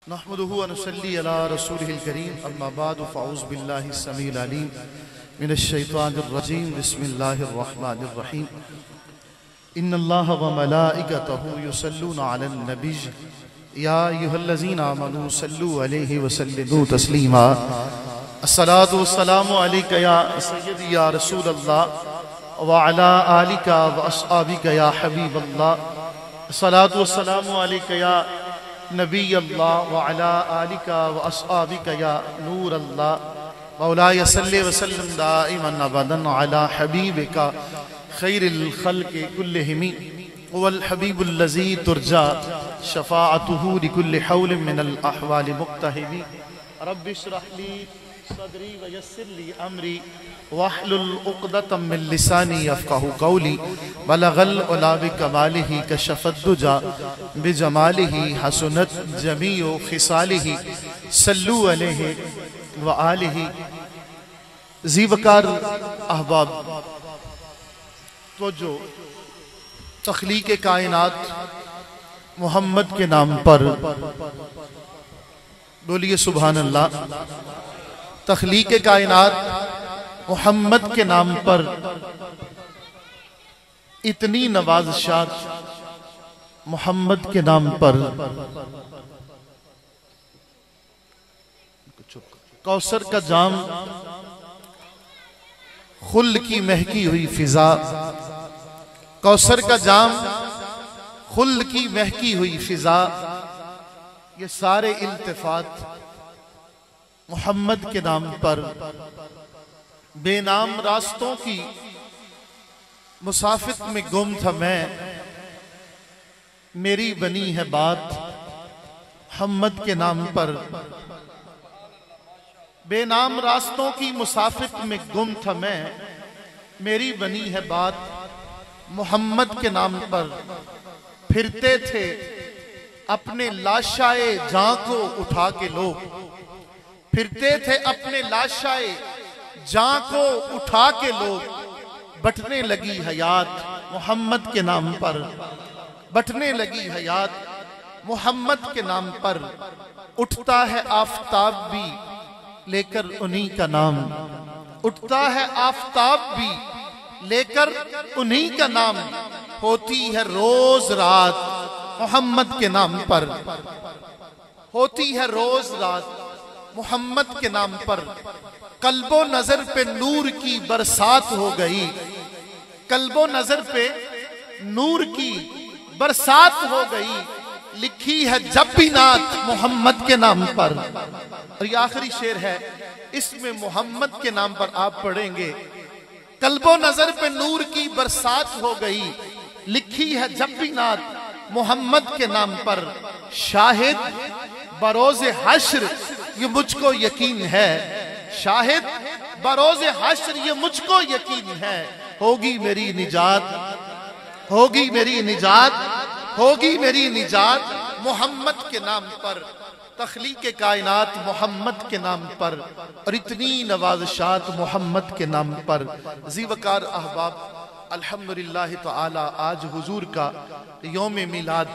नहमदुहु व नुसल्ली अला रसूलिहिल करीम अम्मा बादु फ़अऊज़ु बिल्लाहि समीइल अलीम मिनश शैतानिर रजीम बिस्मिल्लाहिर रहमानिर रहीम इन्नल्लाह व मलाइकतहु युसल्लूना अलन नबिय्य या अय्युहल्लज़ीना आमनू सल्लू अलैहि व सल्लिमू तस्लीमा अस्सलातु वस्सलामु अलैका या सय्यदी या रसूलल्लाह व अला आलिका व अस्हाबिका या हबीबल्लाह अस्सलातु वस्सलामु अलैका या नबी अल्लाह व अला आलिका व अस्हाबिका या नूर अल्लाह मौलाय सल्लि व सल्लिम दाइमन अबदन अला हबीबिका खैरिल खल्क़ि कुल्लिहिम वल हबीबुल लज़ी तुरजा शफ़ाअतुहु लिकुल्लि हौलिन मिनल अहवालि मुक्तहिबी रब्बि इश्रह ली सदरी व यस्सिर ली अमरी वहलुल उक़दतम मिन लिसानी यफ़क़हू क़ौली बलगल उला बिकमालिही कशफ़त दुजा बिजमालिही हसनत जमीउ ख़िसालिही सल्लू अलैहि व आलिही। ज़ीवकार अहबाब तो जो तख्लीक़ कायनात मोहम्मद के नाम पर, बोलिए सुभान अल्लाह। तख्लीक़ कायनात मोहम्मद के नाम पर इतनी नवाज़शात मोहम्मद के नाम पर, कौसर का जाम, खुल की महकी हुई फिजा, कौसर का जाम, खुल की महकी हुई फिजा, ये सारे इल्तिफात मोहम्मद के नाम पर। बेनाम रास्तों की मुसाफिर में गुम था मैं, मेरी बनी है बात मोहम्मद के नाम पर। बेनाम रास्तों की मुसाफिर में गुम था मैं, मेरी बनी है बात मोहम्मद के नाम पर। फिरते थे अपने लाशाए जां को उठा के लोग, फिरते थे अपने लाशाए जां को उठा के लोग। बटने लगी हयात मोहम्मद के नाम पर, बटने लगी हयात मोहम्मद के नाम पर। उठता है आफताब भी लेकर उन्हीं का नाम, उठता है आफताब भी लेकर उन्हीं का नाम। होती है रोज रात मोहम्मद के नाम पर, होती है रोज रात मोहम्मद के नाम पर। कल्बो नजर पे नूर की बरसात हो गई, कल्बो नजर पे नूर की बरसात हो गई। लिखी है जब भी नात मोहम्मद के नाम पर। और ये आखिरी शेर है, इसमें मोहम्मद के नाम पर आप पढ़ेंगे, कल्बो नजर पे नूर की बरसात हो गई। लिखी है जब भी नात मोहम्मद के नाम पर। शाहिद बरोज़े हश्र ये मुझको यकीन है, शाहिद बरोज़े हश्र ये मुझको यकीन है। होगी मेरी निजात, होगी मेरी निजात, होगी मेरी निजात मोहम्मद के नाम पर। तख्लीक़ कायनात मोहम्मद के नाम पर और इतनी नवाज़शात मोहम्मद के नाम पर। ज़ीवकार अहबाब, अल्हम्दुलिल्लाह तआला आज हुजूर का यौम मिलाद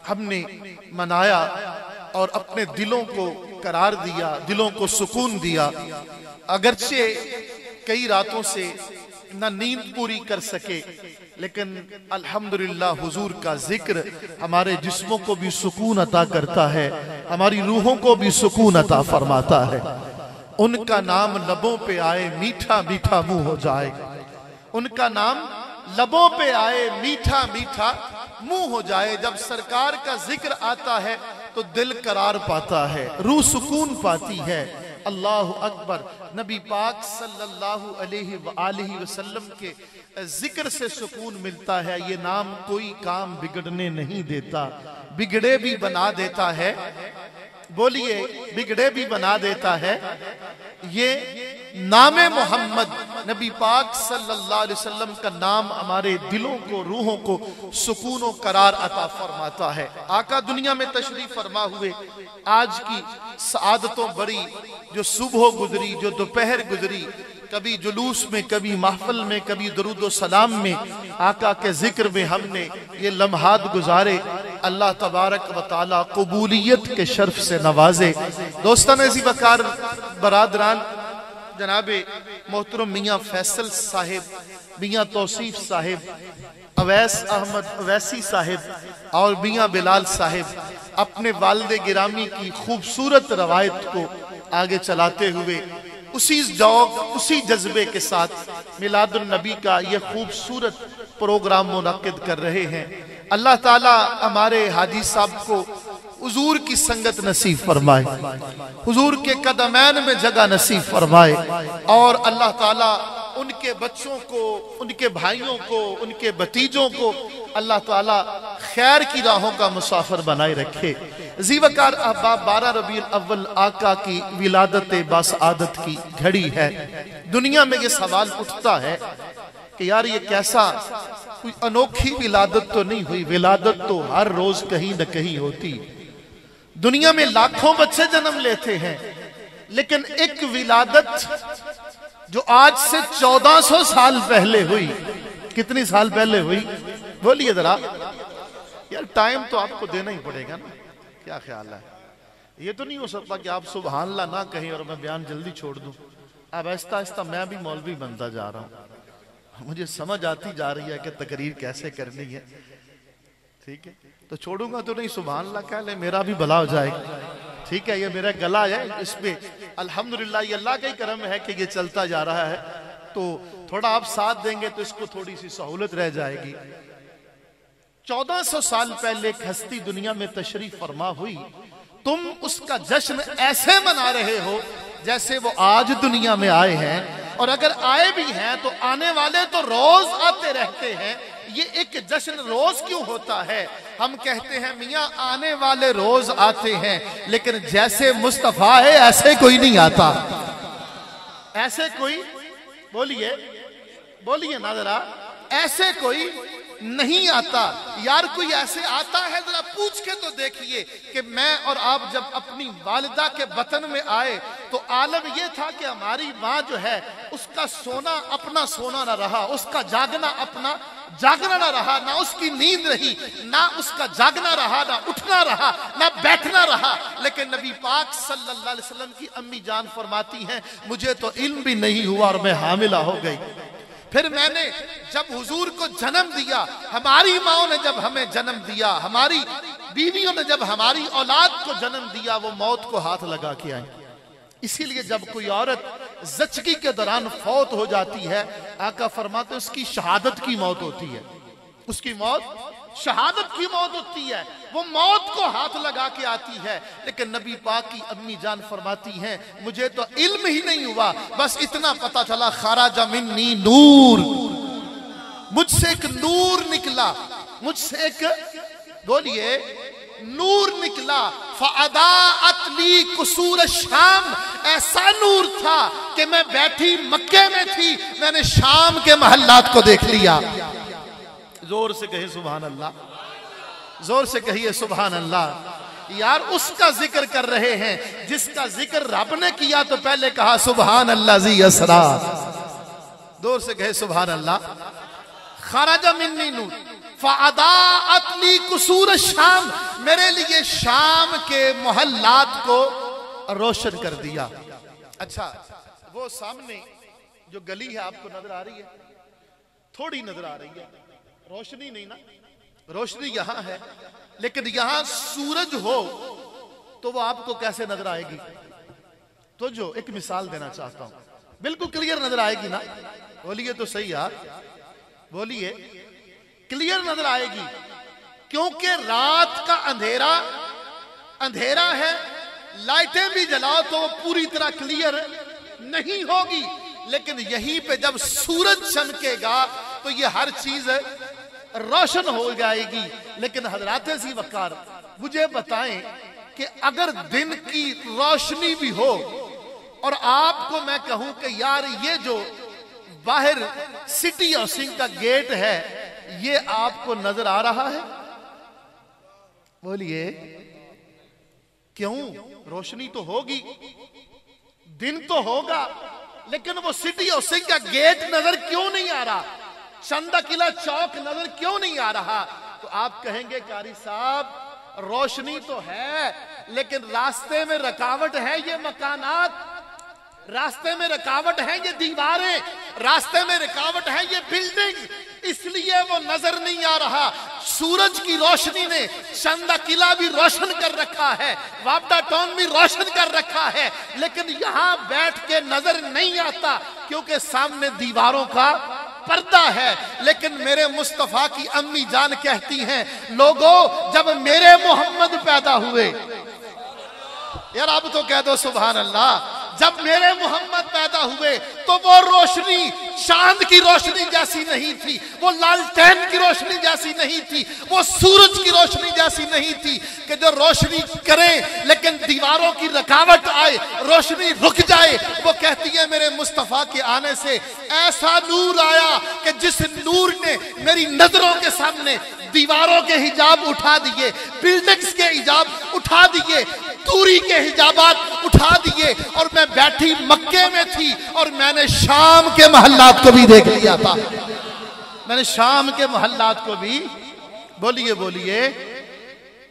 हमने मनाया और अपने दिलों को करार दिया, दिलों को सुकून दिया। अगरचे कई रातों से न नींद पूरी कर सके, लेकिन अल्हम्दुलिल्लाह हुजूर का जिक्र हमारे जिस्मों को भी सुकून अता करता है, हमारी रूहों को भी सुकून अता फरमाता है। उनका नाम लबों पे आए मीठा मीठा मुंह हो जाए, उनका नाम लबों पे आए मीठा मीठा मुंह हो जाए। जब सरकार का जिक्र आता है तो दिल करार पाता है, रूह सुकून पाती है। अल्लाहु अकबर। नबी पाक सल्लल्लाहु अलैहि वसल्लम के जिक्र से सुकून मिलता है। ये नाम कोई काम बिगड़ने नहीं देता, बिगड़े भी बना देता है। बोलिए, बिगड़े भी बना देता है। ये नामे मोहम्मद, नबी पाक सल्लल्लाहु अलैहि वसल्लम का नाम हमारे दिलों को, रूहों को सुकून और करार अता फरमाता है। आका दुनिया में तशरीफ फरमा हुए, आज की सआदतों बड़ी, जो सुबह गुजरी, जो दोपहर गुजरी, कभी जुलूस में, कभी महफिल में, कभी दरूद व सलाम में, आका के जिक्र में हमने ये लम्हात गुजारे। अल्लाह तबारक व तआला कबूलियत के शर्फ से नवाजे। दोस्तान ऐसी वकार बरादरान, जनाबे मोहतरम मियाँ फैसल साहिब, मियाँ तौसीफ साहिब, अवैस अहमद अवैसी साहिब और मियाँ बिलाल साहिब अपने वालिद गिरामी की खूबसूरत रवायत को आगे चलाते हुए उसी जौक उसी जज्बे के साथ मिलादुन नबी का यह खूबसूरत प्रोग्राम मुनक्किद कर रहे हैं। अल्लाह ताला हमारे हाजी साहब को हुजूर की संगत नसीब फरमाए, हुजूर के कदमैन में जगह नसीब फरमाए और अल्लाह ताला उनके बच्चों को, उनके भाइयों को, उनके भतीजों को अल्लाह ताला खैर की राहों का मुसाफिर बनाए रखे। जीवकार अहबाब 12 रबीउल अव्वल आका की विलादत बासआदत की घड़ी है। दुनिया में ये सवाल उठता है कि यार ये कैसा, कोई अनोखी विलादत तो नहीं हुई, विलादत तो हर रोज कहीं न कहीं होती। दुनिया में लाखों बच्चे जन्म लेते हैं, लेकिन एक विलादत जो आज से 1400 साल पहले हुई, कितनी साल पहले हुई बोलिए जरा यार, टाइम तो आपको देना ही पड़ेगा ना, क्या ख्याल है? ये तो नहीं हो सकता कि आप सुभान अल्लाह ना कहीं और मैं बयान जल्दी छोड़ दूं। अब आहिस्ता आहिस्ता मैं भी मौलवी बनता जा रहा हूं, मुझे समझ आती जा रही है कि तकरीर कैसे करनी है। ठीक है, तो छोड़ूंगा तो नहीं, सुभान अल्लाह कह ले, मेरा भी भला हो जाएगा। ठीक है, ये मेरा गला है, इसमें अल्हम्दुलिल्लाह ये अल्लाह का ही करम है कि ये चलता जा रहा है। तो थोड़ा आप साथ देंगे तो इसको थोड़ी सी सहूलत रह जाएगी। 1400 साल पहले एक हस्ती दुनिया में तशरीफ फरमा हुई, तुम उसका जश्न ऐसे मना रहे हो जैसे वो आज दुनिया में आए हैं, और अगर आए भी हैं तो आने वाले तो रोज आते रहते हैं। ये एक जश्न रोज क्यों होता है? हम कहते हैं मियाँ आने वाले रोज आते हैं, लेकिन जैसे मुस्तफा है ऐसे कोई नहीं आता। ऐसे कोई, बोलिए बोलिए ना जरा, ऐसे कोई नहीं आता। यार कोई ऐसे आता है जरा पूछ के तो देखिए कि मैं और आप जब अपनी वालिदा के बतन में आए तो आलम यह था कि हमारी माँ जो है उसका सोना अपना सोना ना रहा, उसका जागना अपना जागना ना रहा, ना उसकी नींद रही, ना उसका जागना रहा, ना उठना रहा, ना बैठना रहा। लेकिन नबी पाक सल्लल्लाहु अलैहि वसल्लम की अम्मी जान फरमाती हैं, मुझे तो इल्म भी नहीं हुआ और मैं हामिला हो गई। फिर मैंने जब हुजूर को जन्म दिया, हमारी माओ ने जब हमें जन्म दिया, हमारी बीवियों ने जब हमारी औलाद को जन्म दिया, वो मौत को हाथ लगा के आई। इसीलिए जब कोई औरत ज़चगी के दौरान फौत हो जाती है, आका फरमाते उसकी शहादत की मौत होती है, उसकी मौत शहादत की मौत होती है, वो मौत को हाथ लगा के आती है। लेकिन नबी पाक की अम्मी जान फरमाती हैं, मुझे तो इल्म ही नहीं हुआ, बस इतना पता चला खराजा मिन्नी नूर, मुझसे एक नूर निकला, मुझसे एक, बोलिए, नूर निकला। फ़अदाअत ली कुसूर शाम, ऐसा नूर था कि मैं बैठी मक्के में थी, मैंने शाम के महल्लात को देख लिया। जोर से कहिए सुभान अल्लाह, जोर से कहिए सुभान अल्लाह। यार उसका जिक्र कर रहे हैं जिसका जिक्र रब ने किया तो पहले कहा सुभान अल्लाह जी असरा। जोर से कहे सुभान अल्लाह। खराजा मिन्नी नूर फ़अदाअत ली कुसूर शाम, मेरे लिए शाम के मोहल्लात को रोशन कर दिया। अच्छा, वो सामने जो गली है आपको नजर आ रही है, थोड़ी नजर आ रही है, रोशनी नहीं ना, रोशनी यहां है, लेकिन यहां सूरज हो तो वो आपको कैसे नजर आएगी? तो जो एक मिसाल देना चाहता हूं, बिल्कुल क्लियर नजर आएगी ना? बोलिए तो सही यार, बोलिए, क्लियर नजर आएगी, क्योंकि रात का अंधेरा अंधेरा है, लाइटें भी जलाओ तो वो पूरी तरह क्लियर नहीं होगी। लेकिन यहीं पे जब सूरज चमकेगा तो ये हर चीज रोशन हो जाएगी। लेकिन हजरात सी वकार, मुझे बताएं कि अगर दिन की रोशनी भी हो और आपको मैं कहूं कि यार ये जो बाहर सिटी हाउसिंग का गेट है ये आपको नजर आ रहा है, बोलिए क्यों? रोशनी तो होगी, दिन तो होगा, लेकिन वो सिटी हाउसिंग का गेट नजर क्यों नहीं आ रहा? चंदा किला चौक नजर क्यों नहीं आ रहा? तो आप कहेंगे कारी साहब रोशनी तो है लेकिन रास्ते में रुकावट है ये मकानात, रास्ते में रुकावट है ये दीवारें, रास्ते में रुकावट है ये बिल्डिंग, इसलिए वो नजर नहीं आ रहा। सूरज की रोशनी ने चंदा किला भी रोशन कर रखा है, वापडा टाउन भी रोशन कर रखा है, लेकिन यहां बैठ के नजर नहीं आता क्योंकि सामने दीवारों का पर्दा है। लेकिन मेरे मुस्तफा की अम्मी जान कहती हैं, लोगों जब मेरे मोहम्मद पैदा हुए, यार अब तो कह दो सुभान अल्लाह, जब मेरे मोहम्मद पैदा हुए तो वो रोशनी चांद की रोशनी जैसी नहीं थी, वो लालटेन की रोशनी जैसी नहीं थी, वो सूरज की रोशनी जैसी नहीं थी कि जो रोशनी करे लेकिन दीवारों की रुकावट आए, रोशनी रुक जाए। वो कहती है मेरे मुस्तफा के आने से ऐसा नूर आया कि जिस नूर ने मेरी नजरों के सामने दीवारों के हिजाब उठा दिए, बिल्डिंग्स के हिजाब उठा दिए, दूरी के हिजाबात उठा दिए, और मैं बैठी मक्के में थी और मैंने शाम के महल्लात को भी देख लिया था। मैंने शाम के महल्लात को भी, बोलिए बोलिए,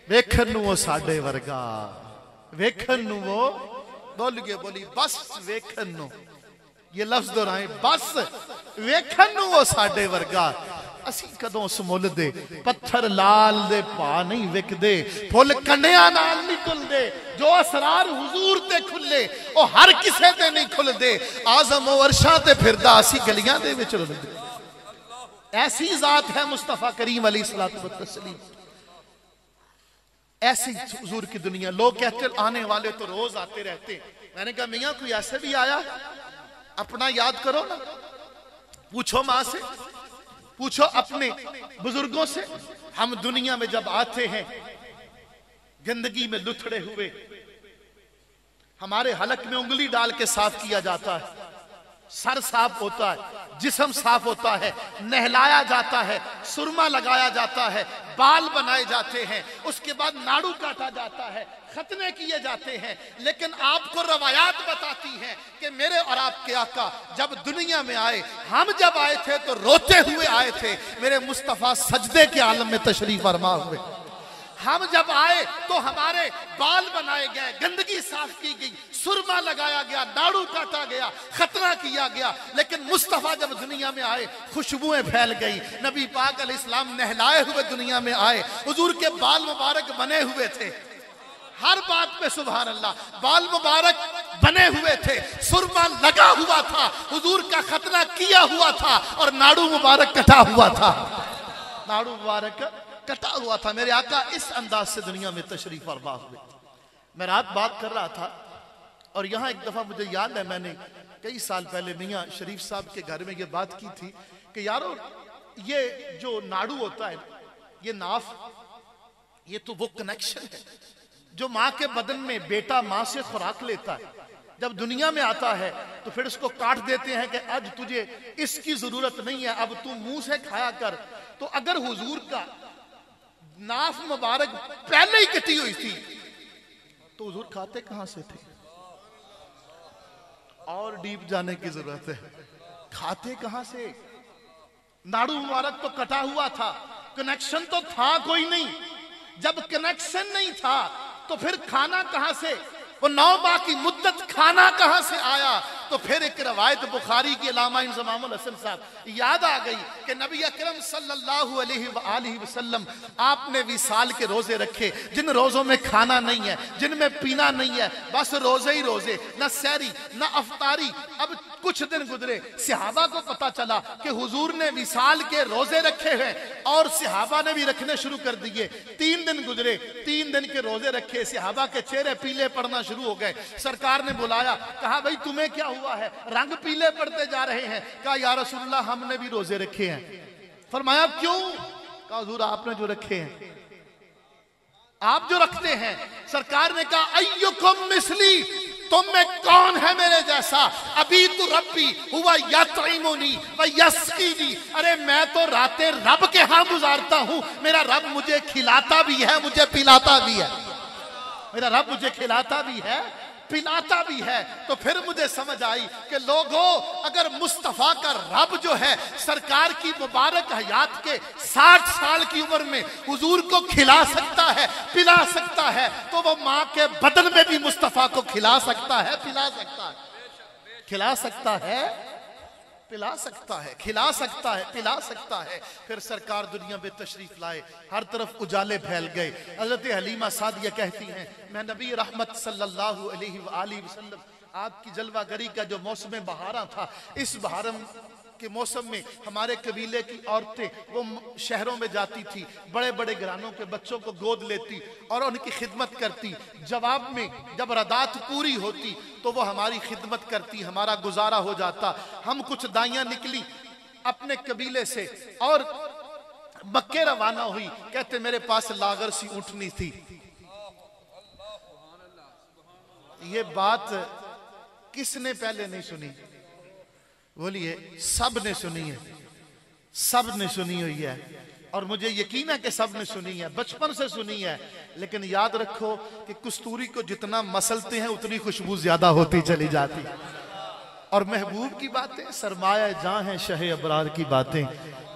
वेखन नू वो साडे वर्गा, वेखन नू वो, बोलिए बोलिए, बस वेखन नू, ये लफ्ज दोहराए, बस वेखन नू वो साडे वर्गा। असी कदों समुल दे पत्थर लाल दे पा नहीं विकदे, फुल कंडिया नाल नहीं खुलदे, जो असरार हुजूर ते खुले ओ हर किसे ते नहीं खुलदे। आजम ओ अरशा ते फिरदा असी गलियां दे विच रुलदे। ऐसी जात है मुस्तफा करीम अलैहिस्सलातु वस्सलाम, ऐसी हुजूर की दुनिया। लोग कहते आने वाले तो रोज आते रहते, मैंने कहा मियां कोई ऐसे भी आया, अपना याद करो ना, पूछो मां से, पूछो अपने बुजुर्गों से। हम दुनिया में जब आते हैं गंदगी में लुथड़े हुए, हमारे हलक में उंगली डाल के साफ किया जाता है, सर साफ होता है, जिस्म साफ होता है, नहलाया जाता है, सुरमा लगाया जाता है, बाल बनाए जाते हैं, उसके बाद नाड़ू काटा जाता है, खतने किए जाते हैं। लेकिन आपको रवायात बताती हैं कि मेरे और आपके आका जब दुनिया में आए, हम जब आए थे तो रोते हुए आए थे, मेरे मुस्तफा सजदे के आलम में तशरीफ फरमा हुए। हम जब आए तो हमारे बाल बनाए गए, गंदगी साफ की गई, सुरमा लगाया गया, नाड़ू काटा गया, खतना किया गया। लेकिन मुस्तफा जब दुनिया में आए खुशबुएं फैल गई। नबी पाक अलैहिस्सलाम नहलाए हुए दुनिया में आए, हुजूर के बाल मुबारक बने हुए थे, हर बात पे सुभान अल्लाह, बाल मुबारक बने हुए थे, सुरमा लगा हुआ था, हुजूर का खतना किया हुआ था और नाड़ू मुबारक कटा हुआ था, नाड़ू मुबारक कटा हुआ था। मेरे आका इस अंदाज से दुनिया में तशरीफ फरमा हुए। मैं रात बात कर रहा था और यहां एक दफा मुझे याद है, मैंने कई साल पहले मियां शरीफ साहब के घर में ये बात की थी कि यारो ये जो नाड़ू होता है, ये नाफ, ये तो वो कनेक्शन है जो माँ के बदन में बेटा माँ से खुराक लेता है, जब दुनिया में आता है तो फिर उसको काट देते हैं कि आज तुझे इसकी जरूरत नहीं है, अब तू मुंह से खाया कर। तो अगर हुजूर का नाफ मुबारक पहले ही कटी हुई थी तो हुजूर खाते कहां से थे? और डीप जाने की जरूरत है, खाते कहां से? नाड़ू मुबारक तो कटा हुआ था, कनेक्शन तो था कोई नहीं। जब कनेक्शन नहीं था तो फिर खाना कहां से? वो 9 माह की मुद्दत खाना कहां से आया? तो फिर एक रवायत बुखारी की अल्लामा इंज़मामुल हसन साहब याद आ गई कि नबी अकरम सल्लल्लाहु अलैहि वसल्लम आपने विसाल के रोजे रखे, जिन रोजों में खाना नहीं है, जिनमें पीना नहीं है, बस रोजे ही रोजे, न सहरी न अफ्तारी। अब कुछ दिन गुजरे, सहाबा को पता चला कि हुजूर ने विसाल के रोजे रखे हैं और सहाबा ने भी रखने शुरू कर दिए। 3 दिन गुजरे, 3 दिन के रोजे रखे, सहाबा के चेहरे पीले पड़ना शुरू हो गए। सरकार ने बुलाया, कहा भाई तुम्हें क्या हुआ है, रंग पीले पड़ते जा रहे हैं। कहा या रसूलल्लाह हमने भी रोजे रखे हैं। फरमाया क्यों? कहा हुजूर आपने जो रखे हैं, आप जो रखते हैं। सरकार ने कहा अय्युकुम मिस्ली, तुम में कौन है मेरे जैसा? अभी तो रब्बी हुआ यतईमुनी व यस्कीनी, अरे मैं तो रातें रब के हाथ गुजारता हूं, मेरा रब मुझे खिलाता भी है, मुझे पिलाता भी है, मेरा रब मुझे खिलाता भी है, पिलाता भी है। तो फिर मुझे समझ आई कि लोगों, अगर मुस्तफा का रब जो है सरकार की मुबारक हयात के 60 साल की उम्र में हुजूर को खिला सकता है, पिला सकता है, तो वो मां के बदन में भी मुस्तफा को खिला सकता है, पिला सकता है, खिला सकता है, पिला सकता है, खिला सकता है, पिला सकता है। फिर सरकार दुनिया में तशरीफ लाए, हर तरफ उजाले फैल गए। हजरत हलीमा सादिया कहती हैं, मैं नबी रहमत सल्लल्लाहु अलैहि वसल्लम आपकी जलवागरी का जो मौसम बहारा था, इस बहारम के मौसम में हमारे कबीले की औरतें वो शहरों में जाती थी, बड़े बड़े घरानों के बच्चों को गोद लेती और उनकी खिदमत करती। जवाब में जब रदात पूरी होती तो वो हमारी खिदमत करती, हमारा गुजारा हो जाता। हम कुछ दाइयां निकली अपने कबीले से और मक्के रवाना हुई। कहते मेरे पास लागर सी ऊँटनी थी। ये बात किसने पहले नहीं सुनी? बोलिए, सब ने सुनी है, सब ने सुनी हुई है और मुझे यकीन है कि सब ने सुनी है, बचपन से सुनी है। लेकिन याद रखो कि कस्तूरी को जितना मसलते हैं उतनी खुशबू ज्यादा होती चली जाती है। और महबूब की बातें सरमाया जहां है, शहे अबरार की बातें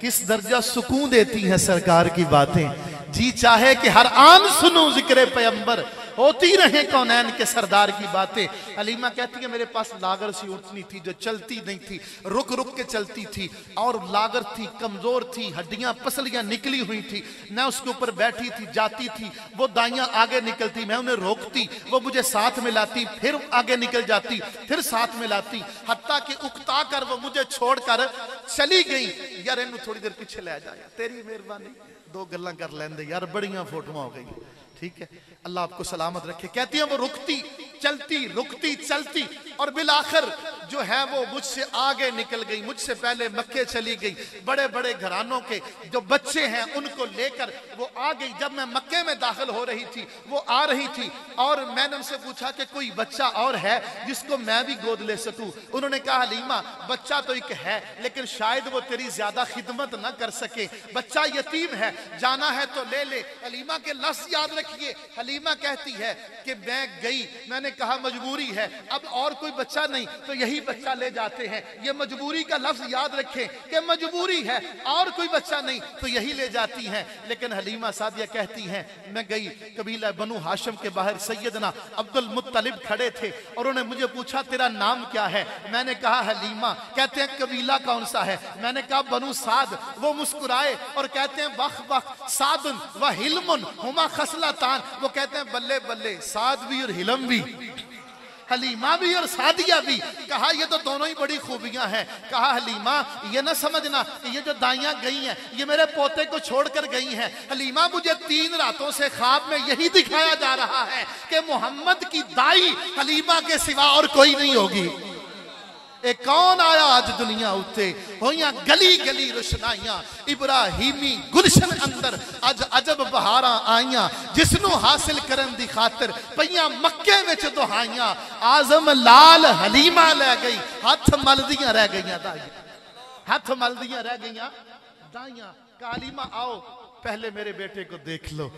किस दर्जा सुकून देती हैं सरकार की बातें। जी चाहे कि हर आन सुनूं जिक्र पैगंबर, होती रहे कौनैन के सरदार की बातें। हलीमा कहती है मेरे पास लागर सी ऊँटनी थी जो चलती नहीं थी, रुक रुक के चलती थी और लागर थी, कमजोर थी, हड्डियां पसलियां निकली हुई थी। मैं उसके ऊपर बैठी थी, जाती थी, वो दाइयां आगे निकलती, मैं उन्हें रोकती, वो मुझे साथ में लाती, फिर आगे निकल जाती, फिर साथ में लाती, हत्ता कि उकता कर वो मुझे छोड़कर चली गई। यार इन्हू थोड़ी देर पीछे ले जाया, तेरी मेहरबानी, दो गल्लां कर लेंदे यार, बड़ियां फोटोआं हो गई। ठीक है, अल्लाह आपको सलामत रखे। कहती है वो रुकती चलती, रुकती चलती और बिलाखिर जो है वो मुझसे आगे निकल गई, मुझसे पहले मक्के चली गई। बड़े बड़े घरानों के जो बच्चे हैं उनको लेकर वो आ गई। जब मैं मक्के में दाखिल हो रही थी वो आ रही थी और मैंने उनसे पूछा कि कोई बच्चा और है जिसको मैं भी गोद ले सकूं। उन्होंने कहा हलीमा बच्चा तो एक है लेकिन शायद वो तेरी ज्यादा खिदमत ना कर सके, बच्चा यतीम है, जाना है तो ले ले। हलीमा के लफ्ज याद रखिए, हलीमा कहती है कि मैं गई, मैंने कहा मजबूरी है, अब और कोई बच्चा नहीं तो यही बच्चा ले जाते हैं। ये मजबूरी का लफ्ज याद रखें कि मजबूरी है, और कोई बच्चा नहीं तो यही ले जाती हैं। लेकिन हलीमा सादिया कहती हैं मैं गई, कबीला बनु हाशिम के बाहर सैयदना अब्दुल मुत्तलिब खड़े थे और उन्होंने मुझे पूछा तेरा नाम क्या है? मैंने कहा हलीमा। कहते हैं कबीला कौन सा है? मैंने कहा बनु साद। वो मुस्कुराए और कहते हैं बख बख सादुन व हिलमुन हुमा खसलतान। वो कहते हैं बल्ले बल्ले, साद भी और हिलम भी, हलीमा भी और सादिया भी। कहा ये तो दोनों ही बड़ी खूबियां हैं। कहा हलीमा ये ना समझना कि ये जो दाइयां गई हैं ये मेरे पोते को छोड़कर गई हैं। हलीमा मुझे 3 रातों से ख्वाब में यही दिखाया जा रहा है कि मोहम्मद की दाई हलीमा के सिवा और कोई नहीं होगी। ए कौन आया आज दुनिया उत्ते होइयां गली गली रुशनाइयां, इब्राहिमी गुलशन अंदर अज अजब बहारां आईयां, जिसनू हासिल करन दी खातिर पईयां मक्के विच दुहाइयां। आजम लाल हलीमा ले गई, हथ मलदियां रह गईयां दाइयां, हथ मलदियां रह गईयां दाइयां। कालीमा आओ पहले मेरे बेटे को देख लो,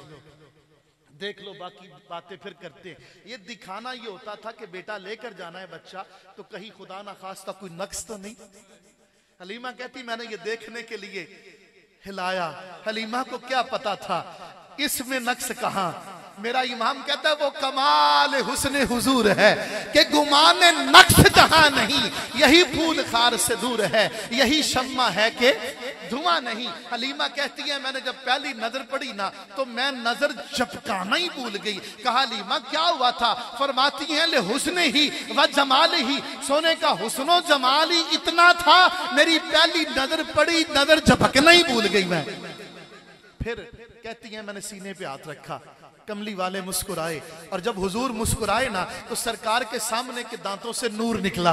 देख लो, बाकी बातें फिर करते हैं। ये दिखाना ये होता था कि बेटा लेकर जाना है बच्चा तो कहीं खुदा ना खास्ता कोई नक्स तो नहीं। हलीमा कहती मैंने ये देखने के लिए हिलाया, हलीमा को क्या पता था इसमें नक्स कहां। मेरा इमाम कहता है वो कमाल हुस्न हुजूर है कि गुमान नक्स जहां नहीं, यही फूल खार से दूर है, यही शम्मा है कि धुआं नहीं। हलीमा कहती है मैंने जब पहली नजर पड़ी ना तो मैं नजर झपकाना ही भूल गई। कहा हलीमा क्या हुआ था? फरमाती हैं ले हुस्न ही व जमाल ही, सोने का हुस्नो जमाल ही इतना था मेरी पहली नजर पड़ी, नजर झपकना ही भूल गई मैं। फिर कहती है मैंने सीने पे हाथ रखा, कमली वाले मुस्कुराए और जब हुजूर मुस्कुराए ना तो सरकार के सामने के दांतों से नूर निकला,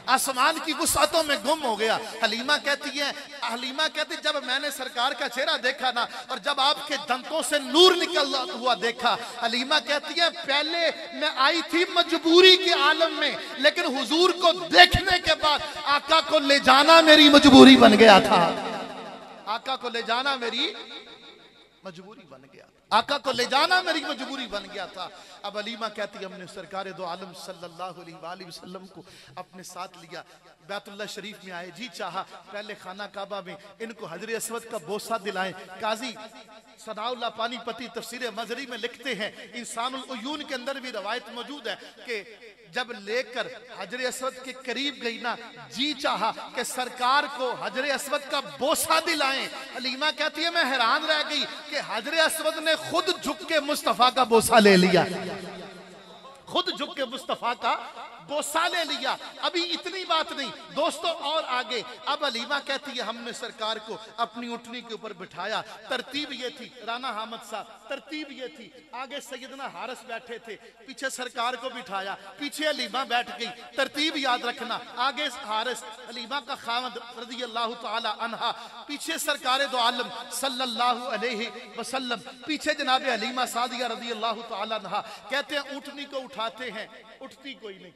आसमान की वुसअतों में गुम हो गया। हलीमा कहती जब मैंने सरकार का चेहरा देखा ना और जब आपके दांतों से नूर निकल हुआ देखा, हलीमा कहती है पहले मैं आई थी मजबूरी के आलम में, लेकिन हुजूर को देखने के बाद आका को ले जाना मेरी मजबूरी बन गया था। आका को ले जाना मेरी मजबूरी बन गया, आका को ले जाना मेरी मजबूरी बन गया था। अब अलीमा कहती हमने सरकार दो आलम सल्लल्लाहु अलैहि वसल्लम को अपने साथ लिया, बैतुल्लाह शरीफ में आए, जी चाहा पहले खाना काबा में इनको हजर अस्वद का बोसा दिलाएं। काजी सनाउल्लाह पानीपती तफसीर मजरी में लिखते हैं, इंसानुल उयून के अंदर भी रवायत मौजूद है कि जब लेकर हजर अस्वद के करीब गई ना, जी चाहा कि सरकार को हजर अस्वद का बोसा दिलाएं। हलीमा कहती है मैं हैरान रह गई कि हजर अस्वद ने खुद झुक के मुस्तफा का बोसा ले लिया, खुद झुक के मुस्तफा का बोसा ले लिया। अभी इतनी बात नहीं दोस्तों, और आगे अब हलीमा कहती है हमने सरकार को अपनी ऊँटनी के ऊपर बिठाया। तरतीब ये थी, राना हामिद साहब, तरतीब ये थी, आगे सैयदना हारिस बैठे थे, पीछे सरकार को बिठाया, पीछे हलीमा बैठ गई। तरतीब याद रखना, आगे हारिस हलीमा का खामद रज़ी अल्लाह तआला अन्हा, पीछे सरकार दो आलम सल्लल्लाहु अलैहि वसल्लम, पीछे जनाब हलीमा सादिया रज़ी अल्लाह तआला अन्हा। कहते हैं ऊँटनी को उठाते हैं, उठती कोई नहीं,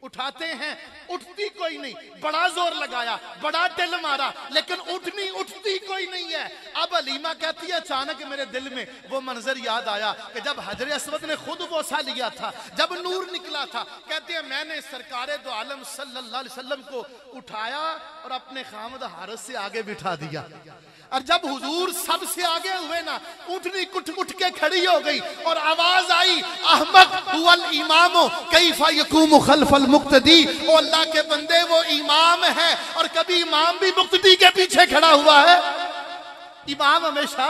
उठाते हैं उठती कोई नहीं, बड़ा जोर लगाया, बड़ा दिल मारा, लेकिन उठनी उठती कोई नहीं है। अब हलीमा कहती है अचानक मेरे दिल में वो मंजर याद आया कि जब हजर अस्वद ने खुद बोसा लिया था, जब नूर निकला था, कहते हैं मैंने सरकारे दो आलम सल्लल्लाहु अलैहि वसल्लम को उठाया और अपने खामद हारिस से आगे बिठा दिया। और जब हुजूर सबसे आगे हुए ना, ऊँटनी कुट कुट के खड़ी हो गई और आवाज आई अहमद हुवल इमामो कैफा यकूमु खल्फल मुक्तदी। ओ अल्लाह के बंदे वो इमाम है और कभी इमाम भी मुक्तदी के पीछे खड़ा हुआ है? इमाम हमेशा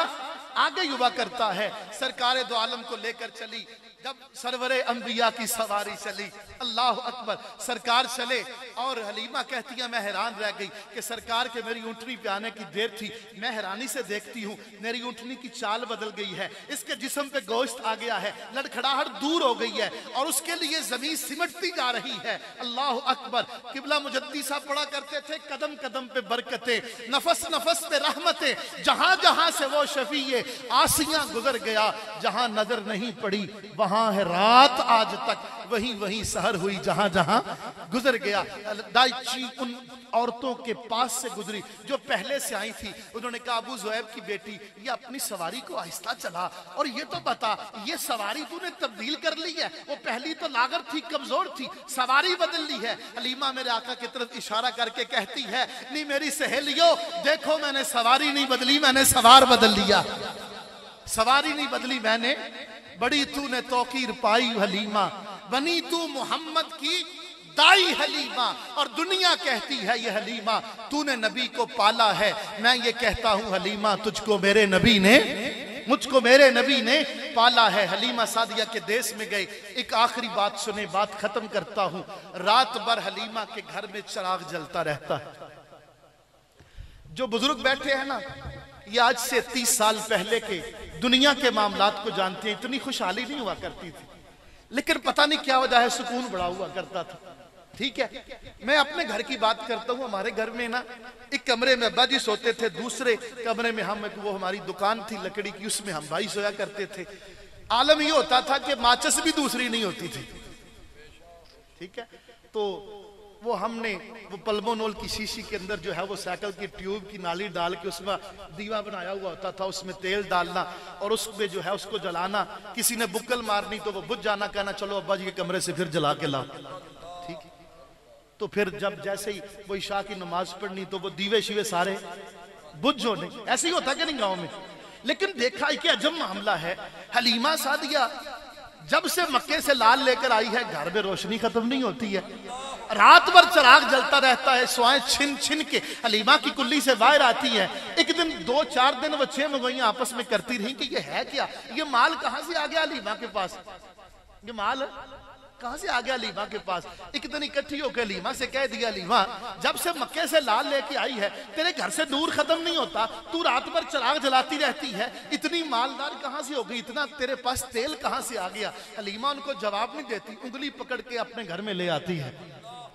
आगे युवा करता है। सरकार दो आलम को लेकर चली, जब सरवरे अंबिया की सवारी चली, अल्लाह अकबर, सरकार चले और हलीमा कहती है मैं हैरान रह गई कि सरकार के मेरी ऊँटनी पे आने की देर थी, मैं हैरानी से देखती हूँ मेरी ऊँटनी की चाल बदल गई है, इसके जिस्म पे गोश्त आ गया है, लड़खड़ाहट दूर हो गई है और उसके लिए जमीन सिमटती जा रही है। अल्लाह अकबर। किबला मुजद्दी साहब पढ़ा करते थे कदम कदम पे बरकतें, नफस नफस पे रहमतें, जहां जहां से वो शफीए आसियां गुजर गया, जहां नजर नहीं पड़ी वहां है रात आज तक, वहीं वहीं सहर हुई जहां जहां गुजर गया। दाईची उन औरतों के पास से गुजरी जो पहले से आई थी, उन्होंने कहा अबू ज़ुहैब की बेटी ये अपनी सवारी को आहिस्ता चला और ये तो बता ये सवारी तूने तब्दील कर ली है, वो पहली तो लागर थी, कमजोर थी, सवारी बदल ली है। हलीमा मेरे आका की तरफ इशारा करके कहती है नहीं मेरी सहेलियों देखो मैंने सवारी नहीं बदली, मैंने सवार बदल लिया, सवारी नहीं बदली मैंने, बड़ी तूने तौकीर पाई हलीमा, बनी तू मोहम्मद की दाई हलीमा। और दुनिया कहती है ये हलीमा तूने नबी को पाला है, मैं ये कहता हूं हलीमा तुझको मेरे नबी ने, मुझको मेरे नबी ने पाला है। हलीमा सादिया के देश में गए। एक आखिरी बात सुने, बात खत्म करता हूं। रात भर हलीमा के घर में चिराग जलता रहता है। जो बुजुर्ग बैठे हैं ना, ये आज से 30 साल पहले के दुनिया के मामलात को जानते हैं। इतनी खुशहाली नहीं हुआ करती थी, लेकिन पता नहीं क्या वजह है सुकून बड़ा हुआ करता था। ठीक है, मैं अपने घर की बात करता हूँ। हमारे घर में ना एक कमरे में अब्बा जी सोते थे, दूसरे कमरे में हम, वो हमारी दुकान थी लकड़ी की, उसमें हम भाई सोया करते थे। आलम ये होता था कि माचिस भी दूसरी नहीं होती थी। ठीक है, तो वो हमने वो पल्मोनोल की शीशी के अंदर जो है वो साइकिल की ट्यूब की नाली डाल के उसमें दीवा बनाया हुआ होता था, उसमें तेल डालना और उसमें जो है उसको जलाना। किसी ने बुक्कल मारनी तो वो बुझ जाना, कहना चलो अब्बा जी के कमरे से फिर जला के लाओ। ठीक है, तो फिर जब जैसे ही वो इशा की नमाज पढ़नी तो वो दीवे शिवे सारे बुझ होने। ऐसे ही होता कि नहीं गाँव में? लेकिन देखा कि अजब मामला है, हलीमा सादिया जब से मक्के से लाल लेकर आई है घर में रोशनी खत्म नहीं होती है, रात भर चिराग जलता रहता है, स्वाएं छिन छिन के हलीमा की कुल्ली से बाहर आती है। एक दिन 2-4 दिन वो 6 मंगोइयां आपस में करती रही कि ये है क्या, ये माल कहां से आ गया हलीमा के पास, ये माल कहां से आ गया हलीमा के पास। एक दिन इकट्ठी होकर हलीमा से कह दिया हलीमा जब से मक्के से लाल लेके आई है तेरे घर से नूर खत्म नहीं होता, तू रात भर चिराग जलाती रहती है, इतनी मालदार कहां से हो गई, इतना तेरे पास तेल कहां से आ गया। हलीमा उनको जवाब नहीं देती, उंगली पकड़ के अपने घर में ले आती है,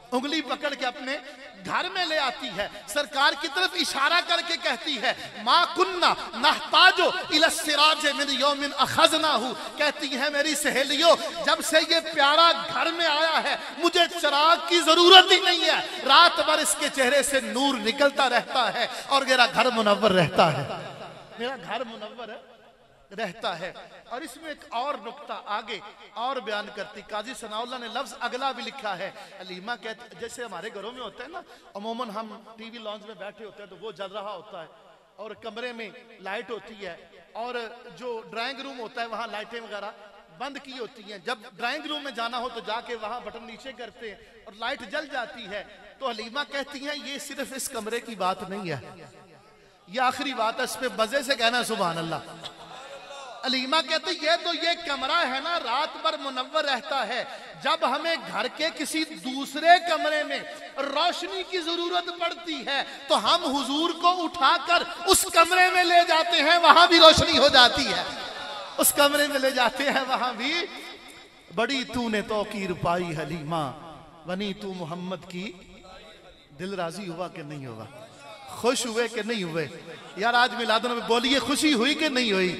उंगली पकड़ के अपने घर में ले आती है, सरकार की तरफ इशारा करके कहती है मां कुन्ना नहताजो इला सिराज मिन यौमिन अखज़नाहु। कहती है मेरी सहेलियों जब से ये प्यारा घर में आया है मुझे चिराग की जरूरत ही नहीं है, रात भर इसके चेहरे से नूर निकलता रहता है और मेरा घर मुनव्वर रहता है, मेरा घर मुनव्वर है। रहता है। और इसमें एक और नुक्ता आगे और बयान करती काजी सनाउल्लाह ने लफ्ज अगला भी लिखा है। हलीमा कहते जैसे हमारे घरों में होता है ना, अमूमन हम टीवी लॉन्च में बैठे होते हैं तो वो जल रहा होता है और कमरे में लाइट होती है और जो ड्राइंग रूम होता है वहां लाइटें वगैरह बंद की होती हैं। जब ड्राइंग रूम में जाना हो तो जाके वहां बटन नीचे करते हैं और लाइट जल जाती है। तो हलीमा कहती हैं ये सिर्फ इस कमरे की बात नहीं है, ये आखिरी बात है, इस पे मजे से कहना सुभान अल्लाह। हलीमा कहते ये कमरा है ना रात भर मुनव्वर रहता है, जब हमें घर के किसी दूसरे कमरे में रोशनी की जरूरत पड़ती है तो हम हुजूर को उठाकर उस कमरे में ले जाते हैं, वहां भी रोशनी हो जाती है। उस कमरे में ले जाते हैं, वहां भी बड़ी तूने तौकीर पाई हलीमा, बनी तू मोहम्मद की। दिल राजी हुआ कि नहीं हुआ? खुश हुए कि नहीं हुए? यार आज मिलादुन में बोलिए, खुशी हुई कि नहीं हुई?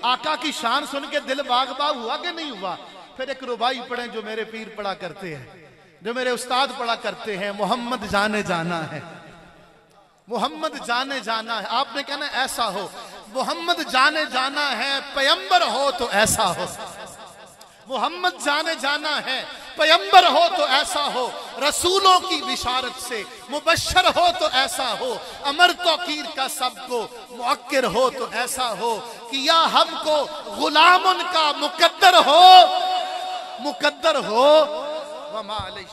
आका की शान सुन के दिल बाग बाग हुआ कि नहीं हुआ? फिर एक रुबाई पढ़े जो मेरे पीर पढ़ा करते हैं, जो मेरे उस्ताद पढ़ा करते हैं, मोहम्मद जाने जाना है, मोहम्मद जाने जाना है। आपने कहना ऐसा हो, मोहम्मद जाने जाना है, पैगंबर हो तो ऐसा हो। मोहम्मद जाने जाना है, पैगंबर हो तो ऐसा हो, रसूलों की बिशारत से मुबश्शर हो तो ऐसा हो, अमर तौकीर का सबको मुअक्किर हो तो ऐसा हो कि या हमको गुलामुन का मुकद्दर हो, मुकद्दर हो। वमा अलैहि